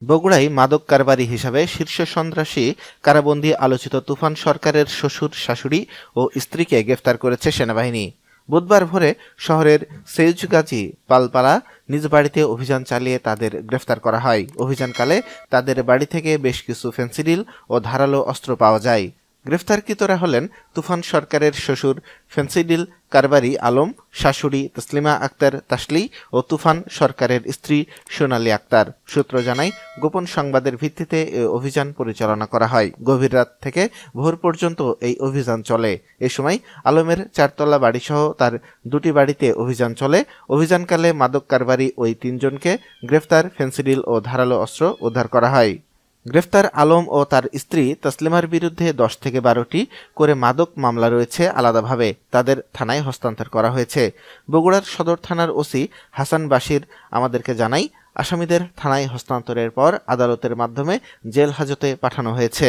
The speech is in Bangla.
বগুড়ায় মাদক কারবারি হিসাবে শীর্ষ সন্ত্রাসী কারাবন্দী আলোচিত তুফান সরকারের শ্বশুর শাশুড়ি ও স্ত্রীকে গ্রেফতার করেছে সেনাবাহিনী। বুধবার ভোরে শহরের সেইজগাজী পালপাড়া নিজ বাড়িতে অভিযান চালিয়ে তাদের গ্রেফতার করা হয়। অভিযানকালে তাদের বাড়ি থেকে বেশ কিছু ফেনসিডিল ও ধারালো অস্ত্র পাওয়া যায়। গ্রেফতারকৃতরা হলেন তুফান সরকারের শ্বশুর ফেনসিডিল কারবারি আলম, শাশুড়ি তসলিমা আক্তার তাসলি ও তুফান সরকারের স্ত্রী সোনালী আক্তার। সূত্র জানায়, গোপন সংবাদের ভিত্তিতে এই অভিযান পরিচালনা করা হয়। গভীর রাত থেকে ভোর পর্যন্ত এই অভিযান চলে। এ সময় আলমের চারতলা বাড়িসহ তার দুটি বাড়িতে অভিযান চলে। অভিযানকালে মাদক কারবারি ওই তিনজনকে গ্রেফতার, ফেনসিডিল ও ধারালো অস্ত্র উদ্ধার করা হয়। গ্রেফতার আলম ও তার স্ত্রী তসলিমার বিরুদ্ধে 10 থেকে 12টি করে মাদক মামলা রয়েছে আলাদাভাবে। তাদের থানায় হস্তান্তর করা হয়েছে। বগুড়ার সদর থানার ওসি হাসান বাশির আমাদেরকে জানায়, আসামিদের থানায় হস্তান্তরের পর আদালতের মাধ্যমে জেল হাজতে পাঠানো হয়েছে।